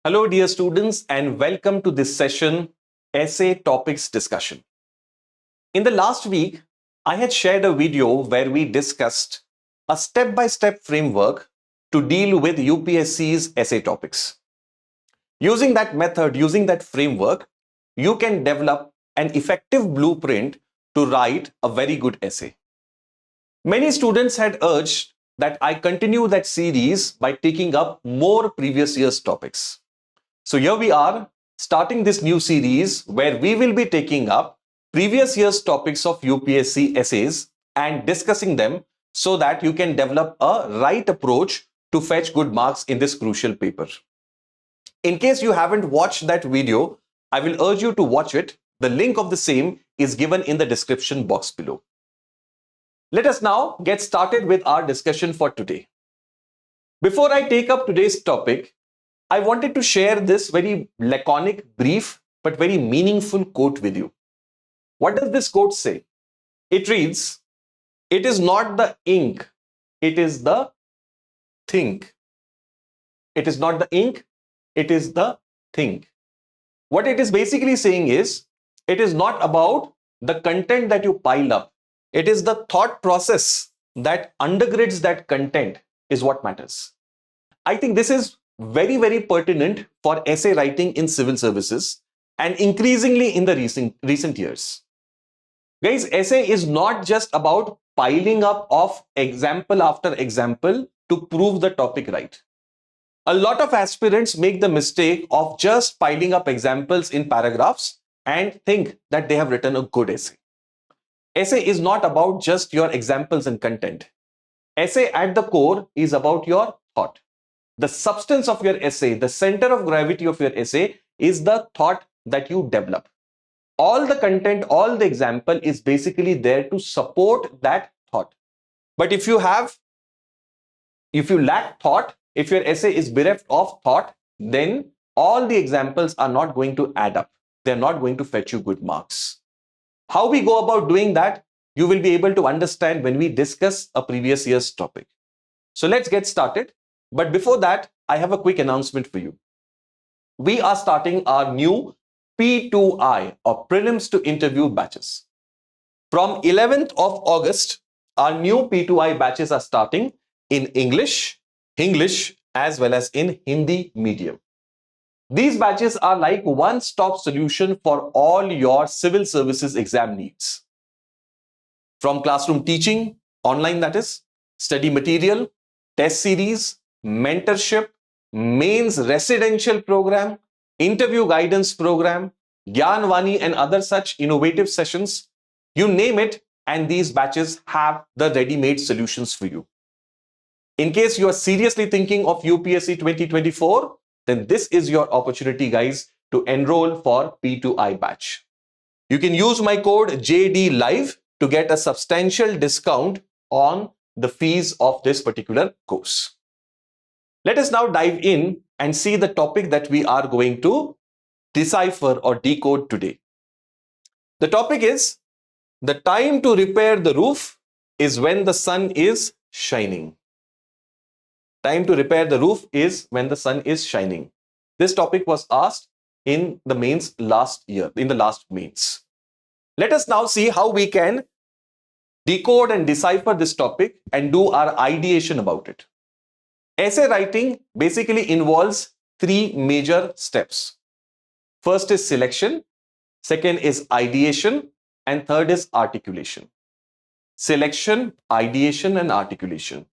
Hello, dear students, and welcome to this session, Essay Topics Discussion. In the last week, I had shared a video where we discussed a step-by-step framework to deal with UPSC's essay topics. Using that method, using that framework, you can develop an effective blueprint to write a very good essay. Many students had urged that I continue that series by taking up more previous year's topics. So here we are starting this new series where we will be taking up previous year's topics of UPSC essays and discussing them so that you can develop a right approach to fetch good marks in this crucial paper. In case you haven't watched that video, I will urge you to watch it. The link of the same is given in the description box below. Let us now get started with our discussion for today. Before I take up today's topic, I wanted to share this very laconic, brief, but very meaningful quote with you. What does this quote say? It reads, "It is not the ink, it is the think." It is not the ink, it is the think. What it is basically saying is, it is not about the content that you pile up. It is the thought process that undergirds that content is what matters. I think this is very, very pertinent for essay writing in civil services and increasingly in the recent years. Guys, essay is not just about piling up of example after example to prove the topic right. A lot of aspirants make the mistake of just piling up examples in paragraphs and think that they have written a good essay. Essay is not about just your examples and content. Essay at the core is about your thought. The substance of your essay, the center of gravity of your essay is the thought that you develop. All the content, all the example is basically there to support that thought. But if you lack thought, if your essay is bereft of thought, then all the examples are not going to add up. They're not going to fetch you good marks. How we go about doing that, you will be able to understand when we discuss a previous year's topic. So let's get started. But before that, I have a quick announcement for you. We are starting our new P2I or prelims to interview batches. From 11th of August, our new P2I batches are starting in English, as well as in Hindi medium. These batches are like one-stop solution for all your civil services exam needs. From classroom teaching, online that is, study material, test series, mentorship, mains residential program, interview guidance program, Gyanvani and other such innovative sessions, you name it, and these batches have the ready-made solutions for you. In case you are seriously thinking of UPSC 2024, then this is your opportunity, guys, to enroll for P2I batch. You can use my code JDLIVE to get a substantial discount on the fees of this particular course. Let us now dive in and see the topic that we are going to decipher or decode today. The topic is, the time to repair the roof is when the sun is shining. Time to repair the roof is when the sun is shining. This topic was asked in the mains last year, in the last mains. Let us now see how we can decode and decipher this topic and do our ideation about it. Essay writing basically involves three major steps. First is selection, second is ideation, and third is articulation. Selection, ideation, and articulation.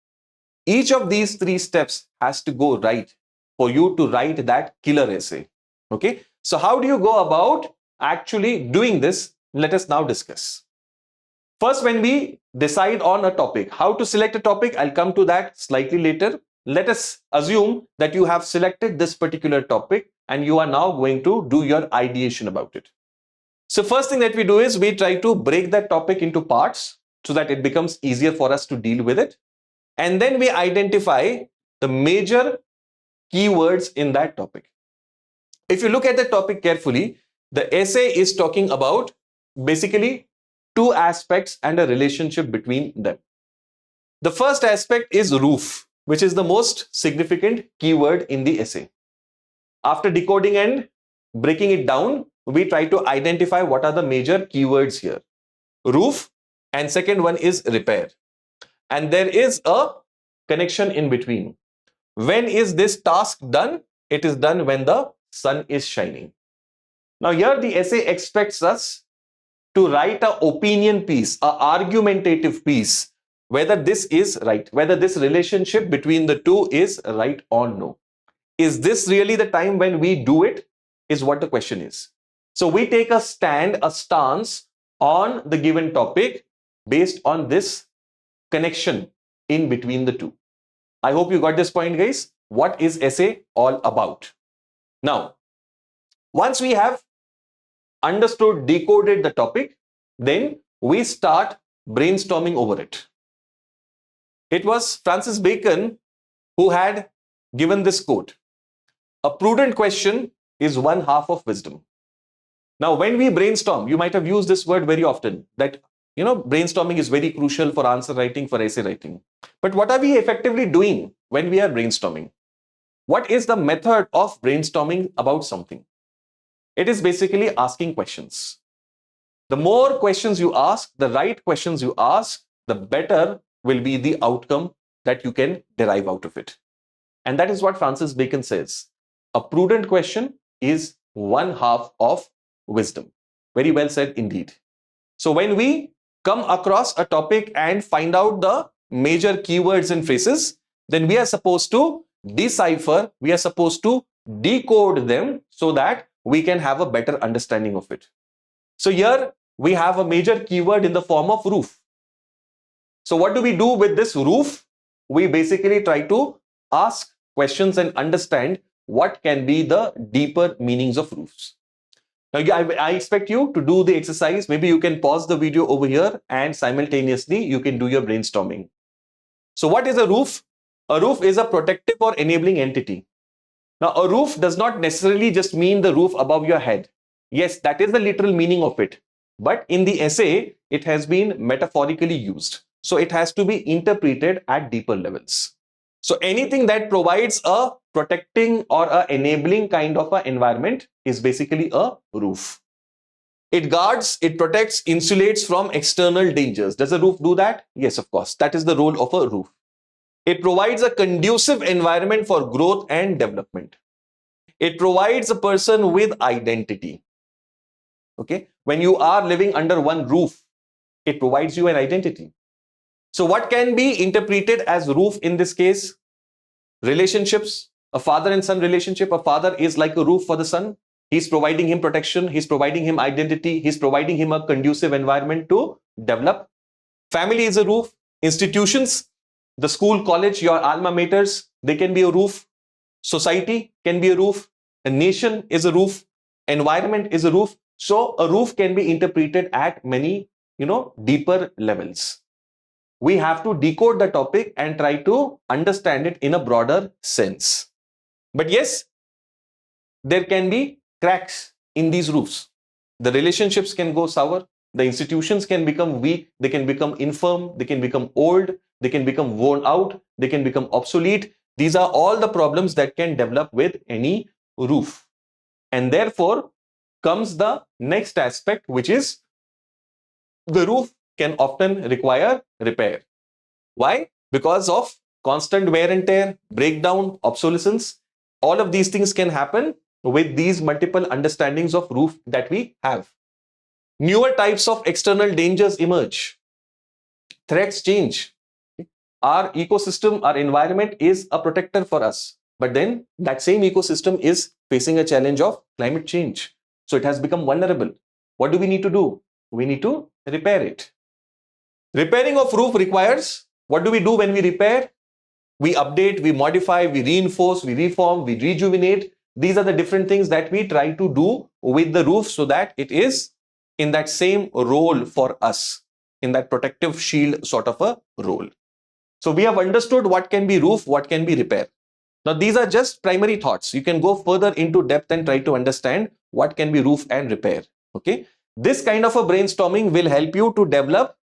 Each of these three steps has to go right for you to write that killer essay. Okay, so how do you go about actually doing this? Let us now discuss. First, when we decide on a topic, how to select a topic, I'll come to that slightly later. Let us assume that you have selected this particular topic and you are now going to do your ideation about it. So first thing that we do is we try to break that topic into parts so that it becomes easier for us to deal with it. And then we identify the major keywords in that topic. If you look at the topic carefully, the essay is talking about basically two aspects and a relationship between them. The first aspect is roof, which is the most significant keyword in the essay. After decoding and breaking it down, we try to identify what are the major keywords here. Roof, and second one is repair. And there is a connection in between. When is this task done? It is done when the sun is shining. Now here the essay expects us to write an opinion piece, an argumentative piece, whether this is right, whether this relationship between the two is right or no. Is this really the time when we do it? Is what the question is. So we take a stand, a stance on the given topic based on this connection in between the two. I hope you got this point, guys. What is essay all about? Now, once we have understood, decoded the topic, then we start brainstorming over it. It was Francis Bacon who had given this quote: a prudent question is one half of wisdom. Now, when we brainstorm, you might have used this word very often, that brainstorming is very crucial for answer writing, for essay writing. But what are we effectively doing when we are brainstorming? What is the method of brainstorming about something? It is basically asking questions. The more questions you ask, the right questions you ask, the better will be the outcome that you can derive out of it. And that is what Francis Bacon says. A prudent question is one half of wisdom. Very well said indeed. So when we come across a topic and find out the major keywords and phrases, then we are supposed to decipher, we are supposed to decode them so that we can have a better understanding of it. So here we have a major keyword in the form of roof. So what do we do with this roof? We basically try to ask questions and understand what can be the deeper meanings of roofs. Now, I expect you to do the exercise. Maybe you can pause the video over here and simultaneously you can do your brainstorming. So what is a roof? A roof is a protective or enabling entity. Now, a roof does not necessarily just mean the roof above your head. Yes, that is the literal meaning of it. But in the essay, it has been metaphorically used. So it has to be interpreted at deeper levels. So anything that provides a protecting or a enabling kind of an environment is basically a roof. It guards, it protects, insulates from external dangers. Does a roof do that? Yes, of course. That is the role of a roof. It provides a conducive environment for growth and development. It provides a person with identity. Okay? When you are living under one roof, it provides you an identity. So what can be interpreted as roof in this case? Relationships, a father and son relationship. A father is like a roof for the son. He's providing him protection. He's providing him identity. He's providing him a conducive environment to develop. Family is a roof. Institutions, the school, college, your alma maters, they can be a roof. Society can be a roof. A nation is a roof. Environment is a roof. So a roof can be interpreted at many, deeper levels. We have to decode the topic and try to understand it in a broader sense. But yes, there can be cracks in these roofs. The relationships can go sour. The institutions can become weak. They can become infirm. They can become old. They can become worn out. They can become obsolete. These are all the problems that can develop with any roof. And therefore comes the next aspect, which is the roof can often require repair. Why? Because of constant wear and tear, breakdown, obsolescence. All of these things can happen with these multiple understandings of roof that we have. Newer types of external dangers emerge. Threats change. Our ecosystem, our environment is a protector for us. But then that same ecosystem is facing a challenge of climate change. So it has become vulnerable. What do we need to do? We need to repair it. Repairing of roof requires, what do we do when we repair? We update, we modify, we reinforce, we reform, we rejuvenate. These are the different things that we try to do with the roof so that it is in that same role for us, in that protective shield sort of a role. So we have understood what can be roof, what can be repair. Now these are just primary thoughts. You can go further into depth and try to understand what can be roof and repair. Okay. This kind of a brainstorming will help you to develop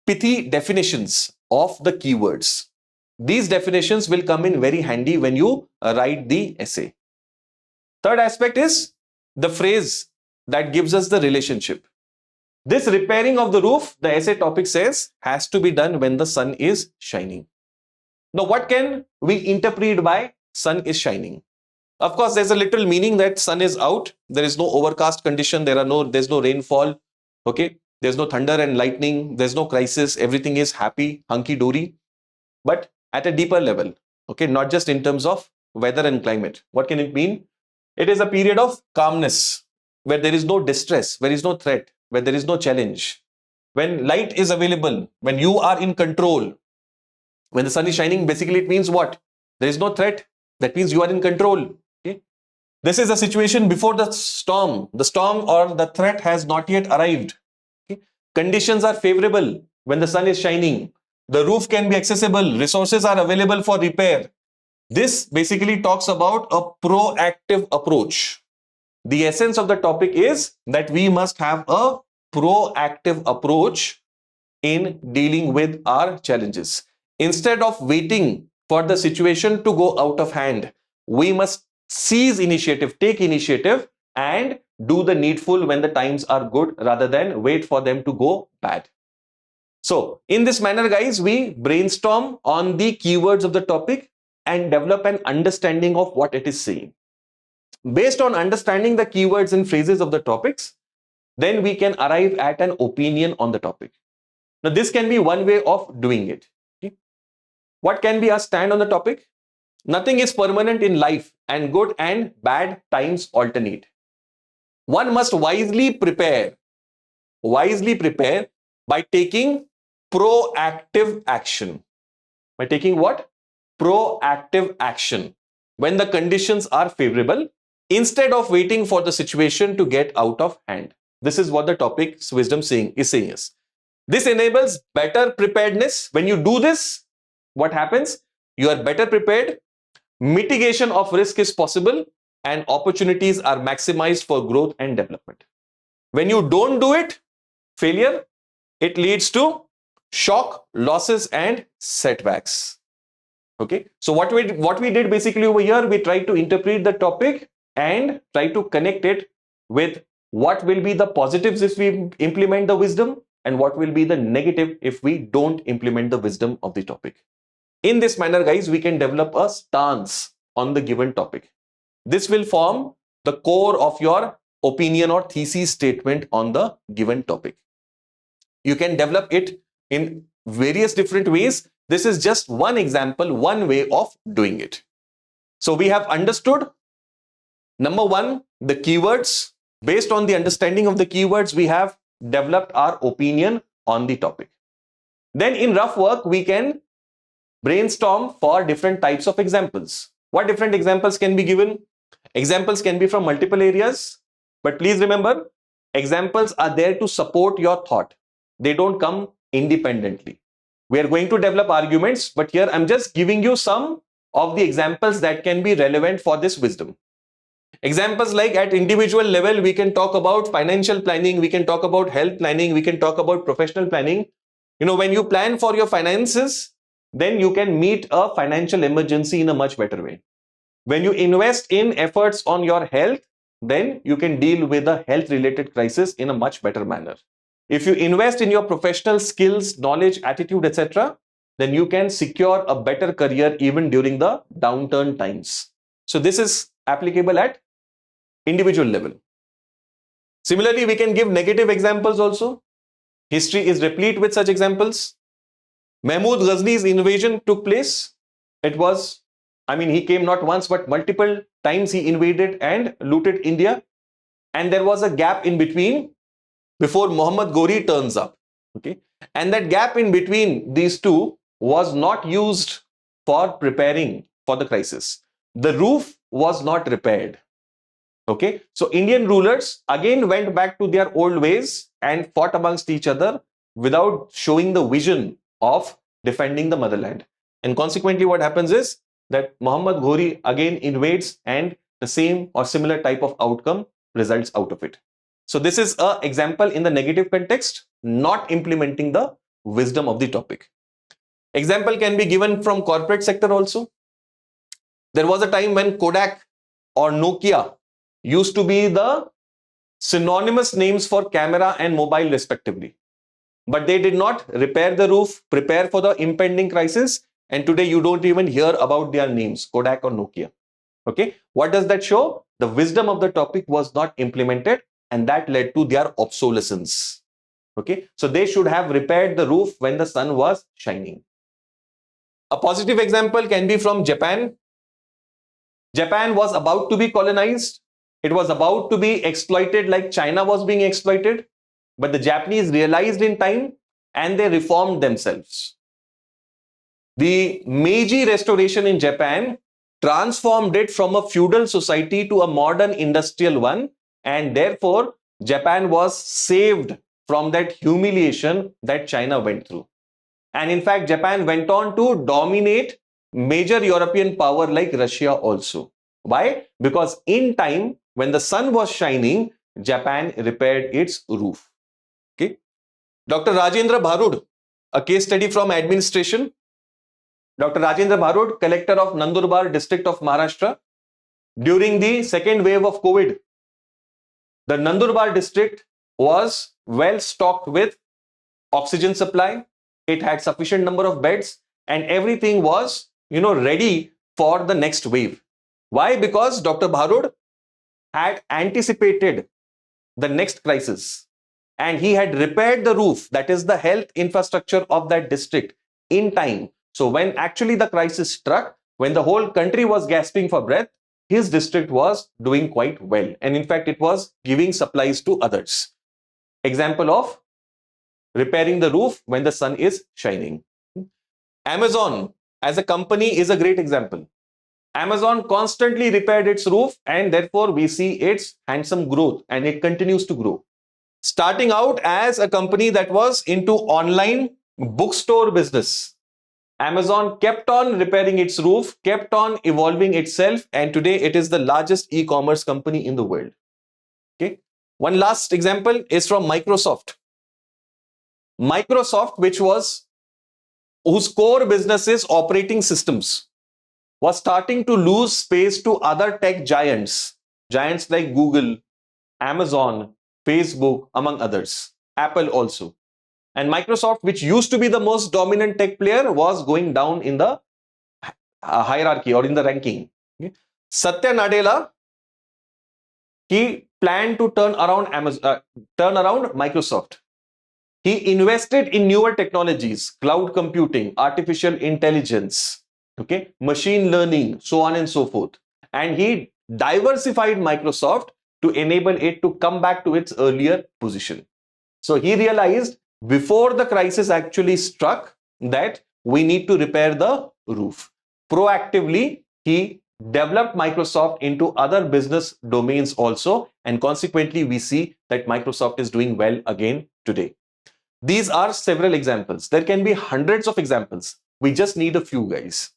pithy definitions of the keywords. These definitions will come in very handy when you write the essay. Third aspect is the phrase that gives us the relationship. This repairing of the roof, the essay topic says, has to be done when the sun is shining. Now, what can we interpret by sun is shining? Of course, there's a little meaning that sun is out. There is no overcast condition. There's no rainfall. Okay. There's no thunder and lightning. There's no crisis. Everything is happy, hunky-dory. But at a deeper level, okay, not just in terms of weather and climate. What can it mean? It is a period of calmness where there is no distress, where there is no threat, where there is no challenge. When light is available, when you are in control, when the sun is shining, basically it means what? There is no threat. That means you are in control. Okay? This is a situation before the storm. The storm or the threat has not yet arrived. Okay? Conditions are favorable when the sun is shining. The roof can be accessible. Resources are available for repair. This basically talks about a proactive approach. The essence of the topic is that we must have a proactive approach in dealing with our challenges. Instead of waiting for the situation to go out of hand, we must seize initiative, take initiative, and do the needful when the times are good rather than wait for them to go bad. So, in this manner, guys, we brainstorm on the keywords of the topic and develop an understanding of what it is saying. Based on understanding the keywords and phrases of the topics, then we can arrive at an opinion on the topic. Now, this can be one way of doing it. Okay? What can be our stand on the topic? Nothing is permanent in life, and good and bad times alternate. One must wisely prepare by taking proactive action. By taking what? Proactive action when the conditions are favorable, instead of waiting for the situation to get out of hand. This is what the topic's wisdom is saying us. This enables better preparedness. When you do this, what happens? You are better prepared, mitigation of risk is possible, and opportunities are maximized for growth and development. When you don't do it, failure, it leads to shock, losses, and setbacks. Okay, so what we did basically over here, we tried to interpret the topic and try to connect it with what will be the positives if we implement the wisdom and what will be the negative if we don't implement the wisdom of the topic. In this manner, guys, we can develop a stance on the given topic. This will form the core of your opinion or thesis statement on the given topic. You can develop it in various different ways. This is just one example, one way of doing it. So we have understood, number one, the keywords. Based on the understanding of the keywords, we have developed our opinion on the topic. Then in rough work, we can brainstorm for different types of examples. What different examples can be given? Examples can be from multiple areas, but please remember, examples are there to support your thought. They don't come independently. We are going to develop arguments, but here I'm just giving you some of the examples that can be relevant for this wisdom. Examples like at individual level, we can talk about financial planning, we can talk about health planning, we can talk about professional planning. You know, when you plan for your finances, then you can meet a financial emergency in a much better way. When you invest in efforts on your health, then you can deal with a health related crisis in a much better manner. If you invest in your professional skills, knowledge, attitude, etc., then you can secure a better career even during the downturn times. So this is applicable at individual level. Similarly, we can give negative examples also. History is replete with such examples. Mahmud Ghazni's invasion took place. He came not once but multiple times. He invaded and looted India. And there was a gap in between before Muhammad Ghori turns up. Okay, and that gap in between these two was not used for preparing for the crisis. The roof was not repaired. Okay, so Indian rulers again went back to their old ways and fought amongst each other without showing the vision of defending the motherland. And consequently, what happens is that Muhammad Ghori again invades and the same or similar type of outcome results out of it. So this is an example in the negative context, not implementing the wisdom of the topic. Example can be given from corporate sector also. There was a time when Kodak or Nokia used to be the synonymous names for camera and mobile respectively. But they did not repair the roof, prepare for the impending crisis, and today you don't even hear about their names, Kodak or Nokia. Okay, what does that show? The wisdom of the topic was not implemented, and that led to their obsolescence. Okay, so they should have repaired the roof when the sun was shining. A positive example can be from Japan. Japan was about to be colonized. It was about to be exploited like China was being exploited. But the Japanese realized in time and they reformed themselves. The Meiji Restoration in Japan transformed it from a feudal society to a modern industrial one, and therefore Japan was saved from that humiliation that China went through. And in fact, Japan went on to dominate major European power like Russia also. Why? Because in time, when the sun was shining, Japan repaired its roof. Okay. Dr. Rajendra Bharud, a case study from administration. Dr. Rajendra Bharud, collector of Nandurbar district of Maharashtra. During the second wave of COVID, the Nandurbar district was well stocked with oxygen supply. It had sufficient number of beds and everything was, ready for the next wave. Why? Because Dr. Bharud had anticipated the next crisis and he had repaired the roof, that is the health infrastructure of that district, in time. So when actually the crisis struck, when the whole country was gasping for breath, his district was doing quite well. And in fact, it was giving supplies to others. Example of repairing the roof when the sun is shining. Amazon as a company is a great example. Amazon constantly repaired its roof and therefore we see its handsome growth and it continues to grow. Starting out as a company that was into online bookstore business, Amazon kept on repairing its roof, kept on evolving itself, and today it is the largest e-commerce company in the world. Okay. One last example is from Microsoft. Microsoft, whose core business is operating systems, was starting to lose space to other tech giants like Google, Amazon, Facebook, among others, Apple also. And Microsoft, which used to be the most dominant tech player, was going down in the hierarchy or in the ranking. Okay. Satya Nadella, he planned to turn around Microsoft. He invested in newer technologies, cloud computing, artificial intelligence, okay, machine learning, so on and so forth. And he diversified Microsoft to enable it to come back to its earlier position. So he realized before the crisis actually struck that we need to repair the roof. Proactively, he developed Microsoft into other business domains also, and consequently we see that Microsoft is doing well again today. These are several examples. There can be hundreds of examples. We just need a few, guys.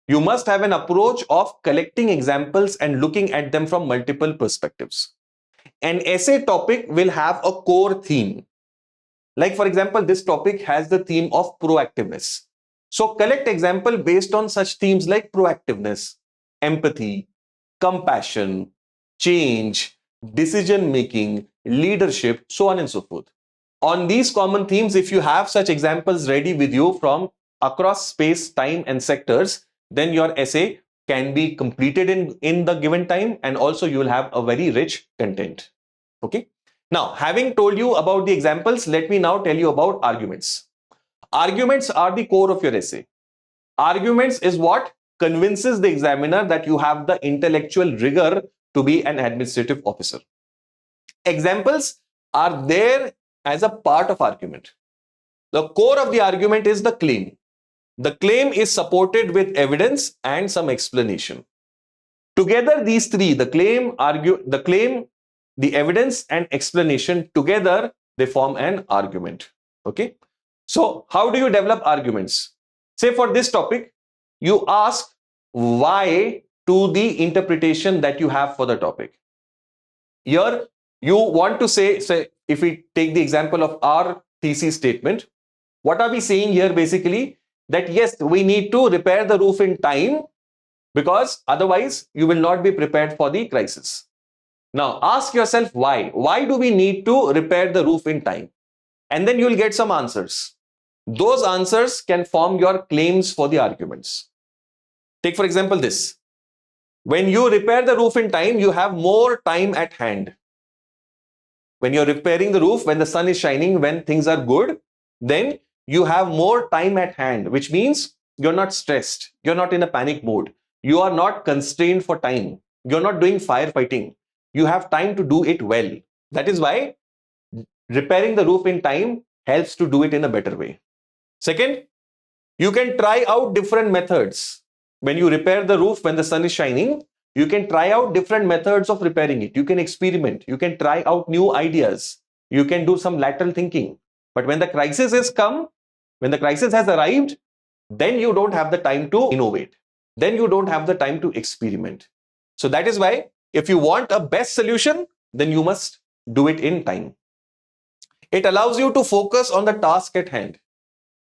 You must have an approach of collecting examples and looking at them from multiple perspectives. An essay topic will have a core theme. Like for example, this topic has the theme of proactiveness. So collect example based on such themes like proactiveness, empathy, compassion, change, decision making, leadership, so on and so forth. On these common themes, if you have such examples ready with you from across space, time and sectors, then your essay can be completed in the given time, and also you will have a very rich content. Okay. Now, having told you about the examples, let me now tell you about arguments. Arguments are the core of your essay. Arguments is what convinces the examiner that you have the intellectual rigor to be an administrative officer. Examples are there as a part of argument. The core of the argument is the claim. The claim is supported with evidence and some explanation. Together, these three, the claim, the evidence and explanation, together they form an argument. Okay. So how do you develop arguments? Say for this topic, you ask why to the interpretation that you have for the topic. Here you want to say if we take the example of our thesis statement, what are we saying here basically? That yes, we need to repair the roof in time because otherwise you will not be prepared for the crisis. Now ask yourself why. Why do we need to repair the roof in time? And then you'll get some answers. Those answers can form your claims for the arguments. Take for example this. When you repair the roof in time, you have more time at hand. When you're repairing the roof, when the sun is shining, when things are good, then you have more time at hand, which means you're not stressed. You're not in a panic mode. You are not constrained for time. You're not doing firefighting. You have time to do it well. That is why repairing the roof in time helps to do it in a better way. Second, you can try out different methods. When you repair the roof when the sun is shining, you can try out different methods of repairing it. You can experiment. You can try out new ideas. You can do some lateral thinking. But when the crisis has come, when the crisis has arrived, then you don't have the time to innovate. Then you don't have the time to experiment. So that is why if you want a best solution, then you must do it in time. It allows you to focus on the task at hand.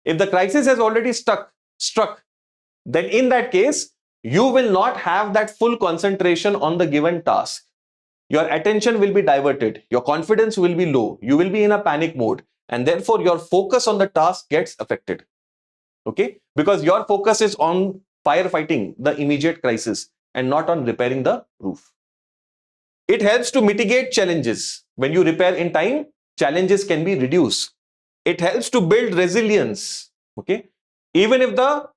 If the crisis has already struck, then in that case, you will not have that full concentration on the given task. Your attention will be diverted. Your confidence will be low. You will be in a panic mode. And therefore, your focus on the task gets affected. Okay? Because your focus is on firefighting the immediate crisis and not on repairing the roof. It helps to mitigate challenges. When you repair in time, challenges can be reduced. It helps to build resilience. Okay? Even if the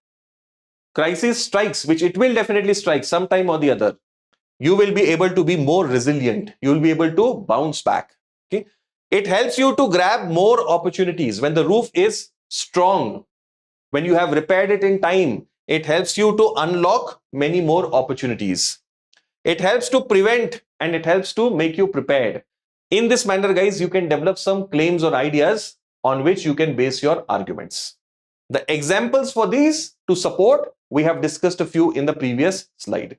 crisis strikes, which it will definitely strike sometime or the other, you will be able to be more resilient. You will be able to bounce back. Okay? It helps you to grab more opportunities. When the roof is strong, when you have repaired it in time, it helps you to unlock many more opportunities. It helps to prevent and it helps to make you prepared. In this manner, guys, you can develop some claims or ideas on which you can base your arguments. The examples for these to support, we have discussed a few in the previous slide.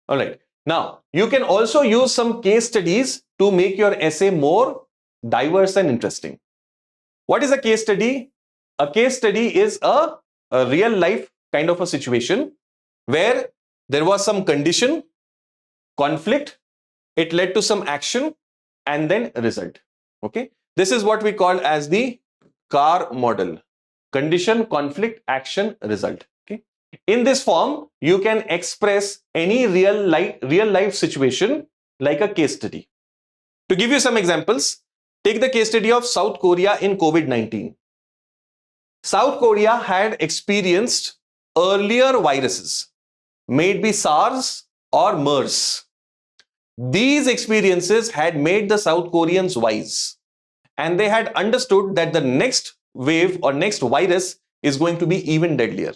All right. Now, you can also use some case studies to make your essay more diverse and interesting. What is a case study? A case study is a real life kind of a situation where there was some condition, conflict, it led to some action and then result. Okay. This is what we call as the CAR model. Condition, conflict, action, result. Okay. In this form, you can express any real life situation like a case study. To give you some examples, take the case study of South Korea in COVID-19. South Korea had experienced earlier viruses, maybe SARS or MERS. These experiences had made the South Koreans wise, and they had understood that the next wave or next virus is going to be even deadlier.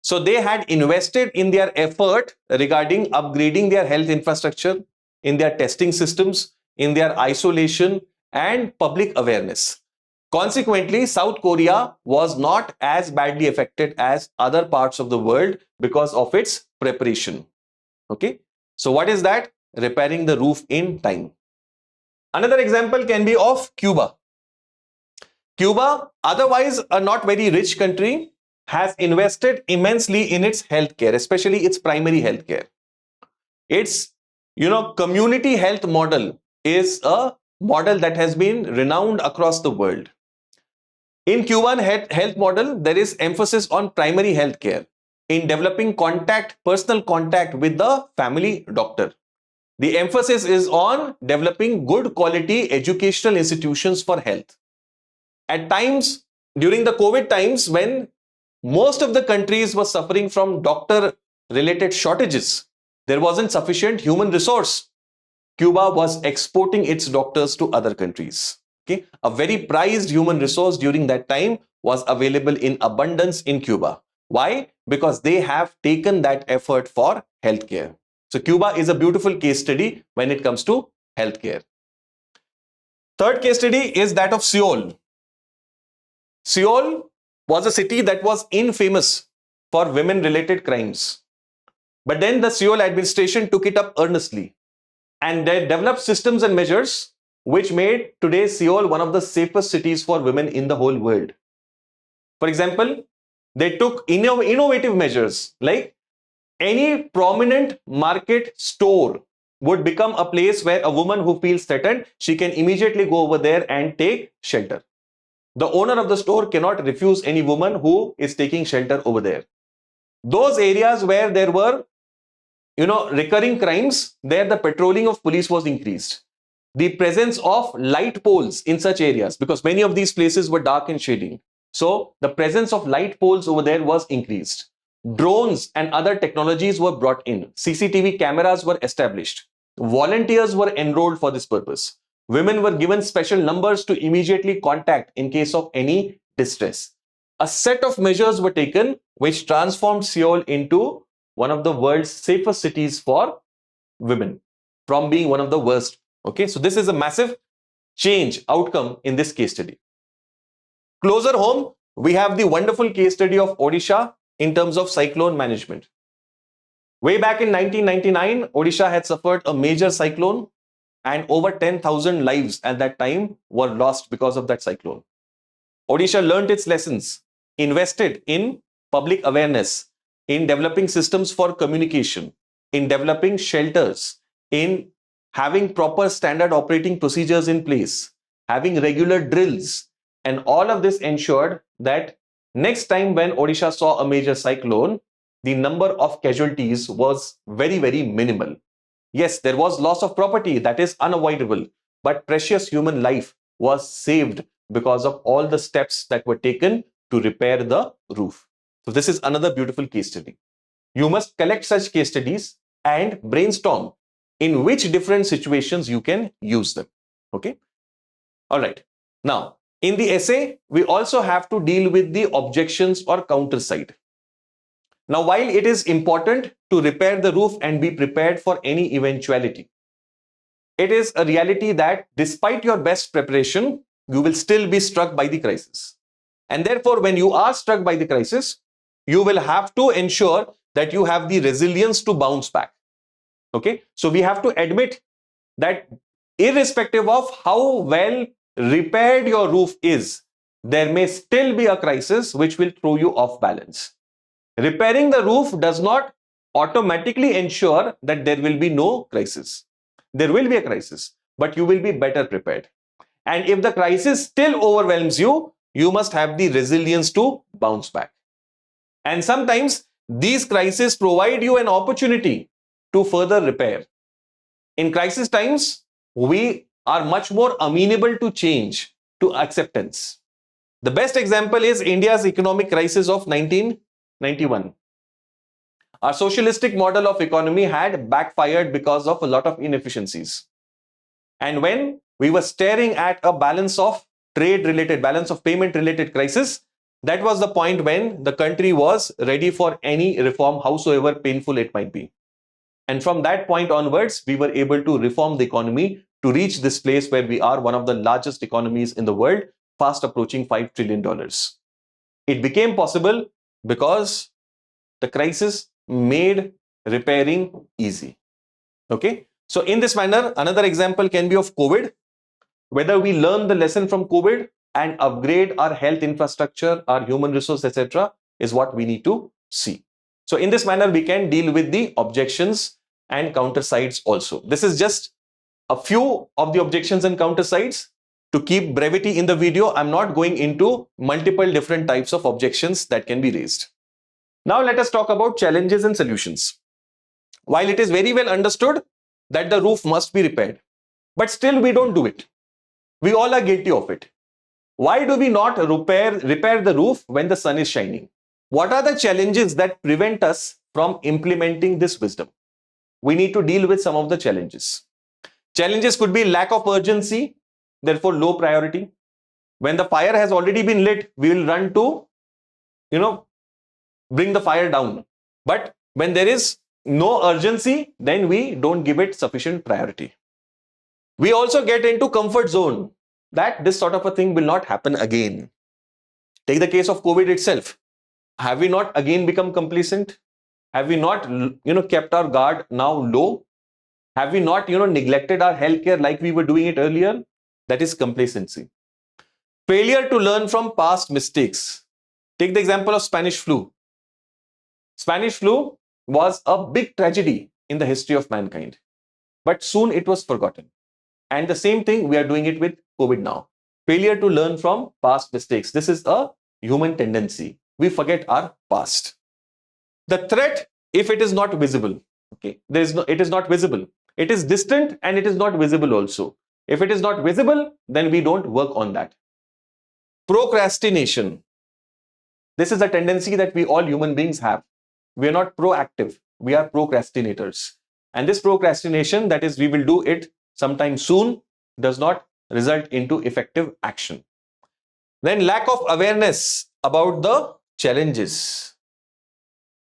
So they had invested in their effort regarding upgrading their health infrastructure, in their testing systems, in their isolation and public awareness. Consequently, South Korea was not as badly affected as other parts of the world because of its preparation. Okay. So what is that? Repairing the roof in time. Another example can be of Cuba. Cuba, otherwise a not very rich country, has invested immensely in its healthcare, especially its primary healthcare. Its, community health model is a model that has been renowned across the world. In Cuban health model, there is emphasis on primary healthcare in developing personal contact with the family doctor. The emphasis is on developing good quality educational institutions for health. At times, during the COVID times, when most of the countries were suffering from doctor-related shortages, there wasn't sufficient human resource. Cuba was exporting its doctors to other countries. Okay? A very prized human resource during that time was available in abundance in Cuba. Why? Because they have taken that effort for healthcare. So Cuba is a beautiful case study when it comes to healthcare. Third case study is that of Seoul. Seoul was a city that was infamous for women-related crimes. But then the Seoul administration took it up earnestly and they developed systems and measures which made today Seoul one of the safest cities for women in the whole world. For example, they took innovative measures like Any prominent market store would become a place where a woman who feels threatened, she can immediately go over there and take shelter. The owner of the store cannot refuse any woman who is taking shelter over there. Those areas where there were, recurring crimes, there the patrolling of police was increased. The presence of light poles in such areas, because many of these places were dark and shading. So the presence of light poles over there was increased. Drones and other technologies were brought in. CCTV cameras were established. Volunteers were enrolled for this purpose. Women were given special numbers to immediately contact in case of any distress. A set of measures were taken which transformed Seoul into one of the world's safest cities for women, from being one of the worst. Okay, so this is a massive change outcome in this case study. Closer home, we have the wonderful case study of Odisha in terms of cyclone management. Way back in 1999, Odisha had suffered a major cyclone and over 10,000 lives at that time were lost because of that cyclone. Odisha learnt its lessons, invested in public awareness, in developing systems for communication, in developing shelters, in having proper standard operating procedures in place, having regular drills, and all of this ensured that next time when Odisha saw a major cyclone, the number of casualties was very, very minimal. Yes, there was loss of property, that is unavoidable, but precious human life was saved because of all the steps that were taken to repair the roof. So this is another beautiful case study. You must collect such case studies and brainstorm in which different situations you can use them. Okay. All right. Now, in the essay, we also have to deal with the objections or counter side. Now, while it is important to repair the roof and be prepared for any eventuality, it is a reality that despite your best preparation, you will still be struck by the crisis. And therefore, when you are struck by the crisis, you will have to ensure that you have the resilience to bounce back. Okay, so we have to admit that irrespective of how well repaired your roof is, there may still be a crisis which will throw you off balance. Repairing the roof does not automatically ensure that there will be no crisis. There will be a crisis, but you will be better prepared. And if the crisis still overwhelms you, you must have the resilience to bounce back. And sometimes these crises provide you an opportunity to further repair. In crisis times, we are much more amenable to change, to acceptance. The best example is India's economic crisis of 1991. Our socialistic model of economy had backfired because of a lot of inefficiencies. And when we were staring at a balance of trade-related, balance of payment-related crisis, that was the point when the country was ready for any reform, howsoever painful it might be. And from that point onwards, we were able to reform the economy to reach this place where we are one of the largest economies in the world, fast approaching $5 trillion. It became possible because the crisis made repairing easy. Okay. So in this manner, another example can be of COVID. Whether we learn the lesson from COVID and upgrade our health infrastructure, our human resource, etc., is what we need to see. So in this manner, we can deal with the objections and counter sides also. This is just a few of the objections and counter sides. To keep brevity in the video, I'm not going into multiple different types of objections that can be raised. Now let us talk about challenges and solutions. While it is very well understood that the roof must be repaired, but still we don't do it. We all are guilty of it. Why do we not repair the roof when the sun is shining? What are the challenges that prevent us from implementing this wisdom? We need to deal with some of the challenges. Challenges could be lack of urgency, therefore low priority. When the fire has already been lit, we will run to, bring the fire down. But when there is no urgency, then we don't give it sufficient priority. We also get into comfort zone that this sort of a thing will not happen again. Take the case of COVID itself. Have we not again become complacent? Have we not, kept our guard now low? Have we not, neglected our healthcare like we were doing it earlier? That is complacency. Failure to learn from past mistakes. Take the example of Spanish flu. Spanish flu was a big tragedy in the history of mankind. But soon it was forgotten. And the same thing we are doing it with COVID now. Failure to learn from past mistakes. This is a human tendency. We forget our past. The threat, if it is not visible, okay, it is not visible. It is distant and it is not visible also. If it is not visible, then we don't work on that. Procrastination. This is a tendency that we all human beings have. We are not proactive. We are procrastinators. And this procrastination, that is, we will do it sometime soon, does not result into effective action. Then lack of awareness about the challenges.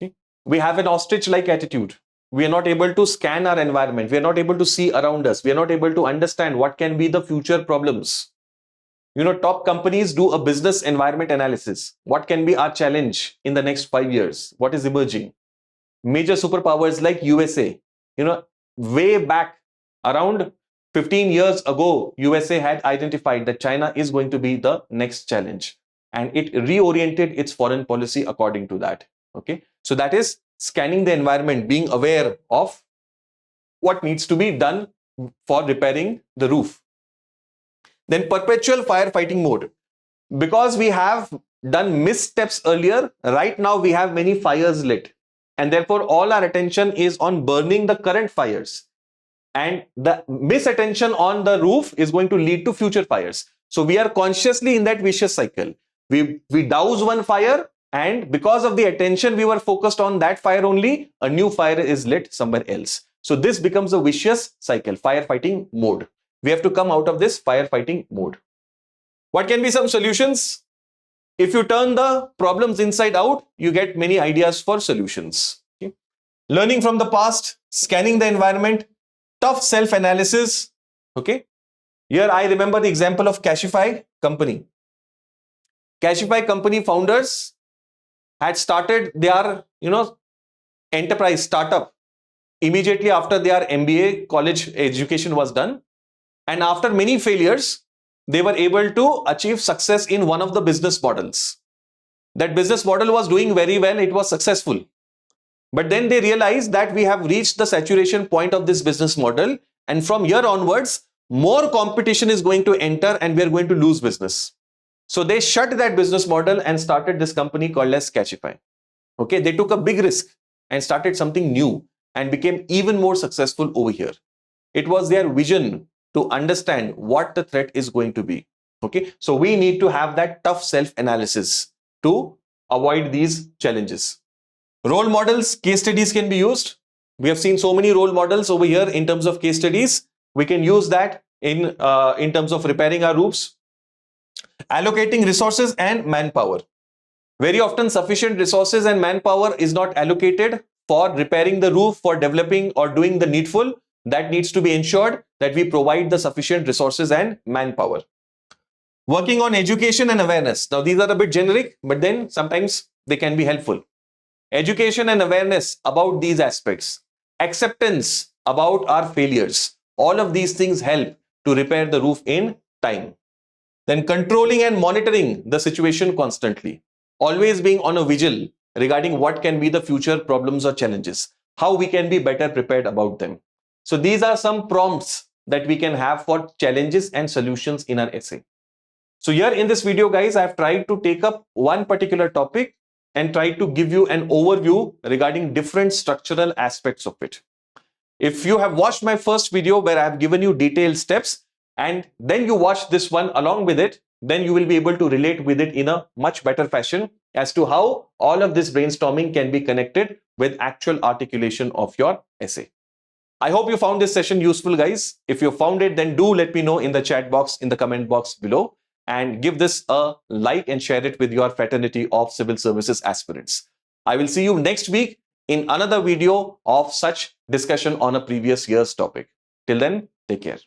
Okay. We have an ostrich-like attitude. We are not able to scan our environment. We are not able to see around us. We are not able to understand what can be the future problems. You know, top companies do a business environment analysis. What can be our challenge in the next 5 years? What is emerging? Major superpowers like USA, you know, way back around 15 years ago, USA had identified that China is going to be the next challenge, and it reoriented its foreign policy according to that. Okay, so that is scanning the environment, being aware of what needs to be done for repairing the roof. Then perpetual firefighting mode. Because we have done missteps earlier, right now we have many fires lit, and therefore all our attention is on burning the current fires. And the misattention on the roof is going to lead to future fires. So we are consciously in that vicious cycle. We douse one fire, and because of the attention we were focused on that fire only, a new fire is lit somewhere else. So this becomes a vicious cycle, firefighting mode. We have to come out of this firefighting mode. What can be some solutions? If you turn the problems inside out, you get many ideas for solutions. Okay? Learning from the past, scanning the environment, tough self-analysis. Okay. Here I remember the example of Cashify company. Cashify company founders had started their, enterprise startup immediately after their MBA college education was done. And after many failures, they were able to achieve success in one of the business models. That business model was doing very well. It was successful. But then they realized that we have reached the saturation point of this business model. And from here onwards, more competition is going to enter and we are going to lose business. So they shut that business model and started this company called as Cashify. Okay, they took a big risk and started something new and became even more successful over here. It was their vision to understand what the threat is going to be. Okay, so we need to have that tough self-analysis to avoid these challenges. Role models, case studies can be used. We have seen so many role models over here in terms of case studies. We can use that in terms of repairing our roofs. Allocating resources and manpower. Very often sufficient resources and manpower is not allocated for repairing the roof, for developing or doing the needful. That needs to be ensured that we provide the sufficient resources and manpower. Working on education and awareness. Now these are a bit generic, but then sometimes they can be helpful. Education and awareness about these aspects. Acceptance about our failures. All of these things help to repair the roof in time. Then controlling and monitoring the situation constantly. Always being on a vigil regarding what can be the future problems or challenges. How we can be better prepared about them. So these are some prompts that we can have for challenges and solutions in our essay. So here in this video, guys, I have tried to take up one particular topic and try to give you an overview regarding different structural aspects of it. If you have watched my first video where I have given you detailed steps and then you watch this one along with it, then you will be able to relate with it in a much better fashion as to how all of this brainstorming can be connected with actual articulation of your essay. I hope you found this session useful, guys. If you found it, then do let me know in the chat box, in the comment box below, and give this a like and share it with your fraternity of civil services aspirants. I will see you next week in another video of such discussion on a previous year's topic. Till then, take care.